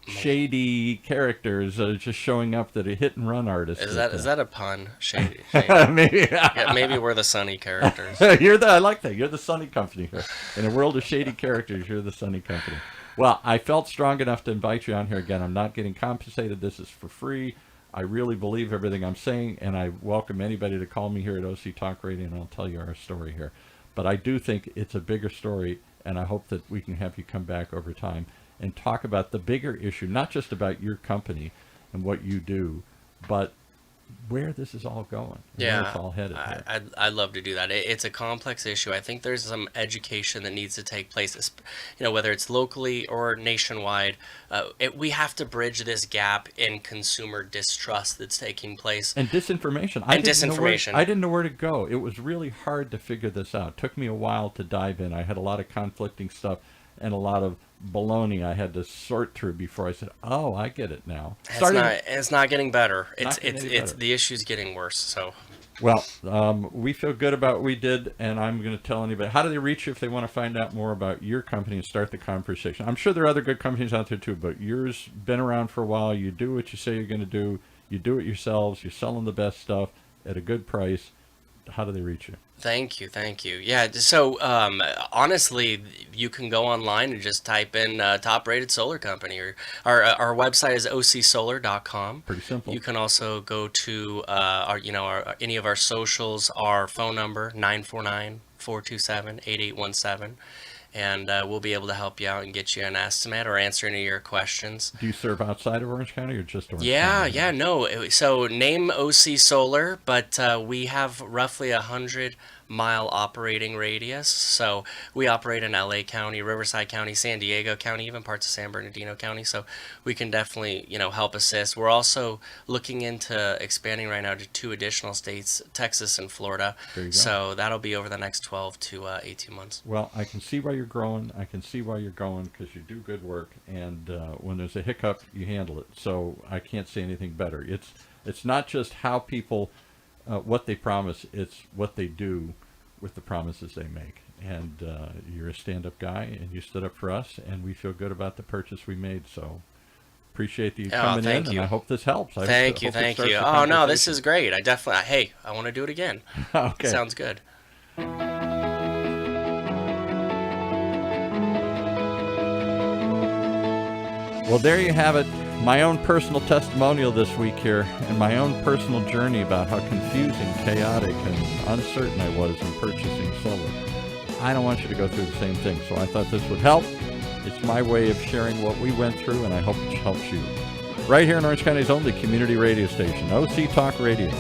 [SPEAKER 1] shady characters just showing up that a hit and run artist.
[SPEAKER 2] Is that a pun? Shady, shady.
[SPEAKER 1] Maybe.
[SPEAKER 2] Yeah, maybe we're the sunny characters.
[SPEAKER 1] I like that. You're the Sunny Company here. In a world of shady characters, you're the Sunny Company. Well, I felt strong enough to invite you on here again. I'm not getting compensated. This is for free. I really believe everything I'm saying, and I welcome anybody to call me here at OC Talk Radio, and I'll tell you our story here. But I do think it's a bigger story, and I hope that we can have you come back over time and talk about the bigger issue, not just about your company and what you do, but where this is all going, where it's all headed.
[SPEAKER 2] I'd love to do that. It's a complex issue. I think there's some education that needs to take place, whether it's locally or nationwide. We have to bridge this gap in consumer distrust that's taking place.
[SPEAKER 1] And disinformation.
[SPEAKER 2] And disinformation.
[SPEAKER 1] I didn't know where to go. It was really hard to figure this out. It took me a while to dive in. I had a lot of conflicting stuff and a lot of baloney I had to sort through before I said, "Oh, I get it now."
[SPEAKER 2] It's not getting better.
[SPEAKER 1] Not getting any better.
[SPEAKER 2] The issue's getting worse. So,
[SPEAKER 1] well, we feel good about what we did, and I'm going to tell anybody. How do they reach you if they want to find out more about your company and start the conversation? I'm sure there are other good companies out there too, but yours been around for a while. You do what you say you're going to do. You do it yourselves. You're selling the best stuff at a good price. How do they reach you?
[SPEAKER 2] thank you. Yeah, so honestly, you can go online and just type in top rated solar company, or our website is ocsolar.com.
[SPEAKER 1] Pretty simple.
[SPEAKER 2] You can also go to any of our socials, our phone number 949-427-8817, and we'll be able to help you out and get you an estimate or answer any of your questions.
[SPEAKER 1] Do you serve outside of Orange County or just Orange
[SPEAKER 2] Yeah,
[SPEAKER 1] County?
[SPEAKER 2] no. So name OC Solar, but we have roughly 100 mile operating radius. So we operate in LA County, Riverside County, San Diego County, even parts of San Bernardino County. So we can definitely, help assist. We're also looking into expanding right now to 2 additional states, Texas and Florida.
[SPEAKER 1] There you go.
[SPEAKER 2] So that'll be over the next 12 to 18 months.
[SPEAKER 1] Well, I can see why you're growing. I can see why you're going, because you do good work, and when there's a hiccup, you handle it. So I can't say anything better. It's not just how people, what they promise, it's what they do with the promises they make. And you're a stand-up guy, and you stood up for us, and we feel good about the purchase we made. So appreciate you coming in, and I hope this helps.
[SPEAKER 2] Thank you. Oh, no, this is great. I want to do it again.
[SPEAKER 1] Okay.
[SPEAKER 2] Sounds good.
[SPEAKER 1] Well, there you have it. My own personal testimonial this week here, and my own personal journey about how confusing, chaotic, and uncertain I was in purchasing solar. I don't want you to go through the same thing, so I thought this would help. It's my way of sharing what we went through, and I hope it helps you. Right here in Orange County's only community radio station, OC Talk Radio.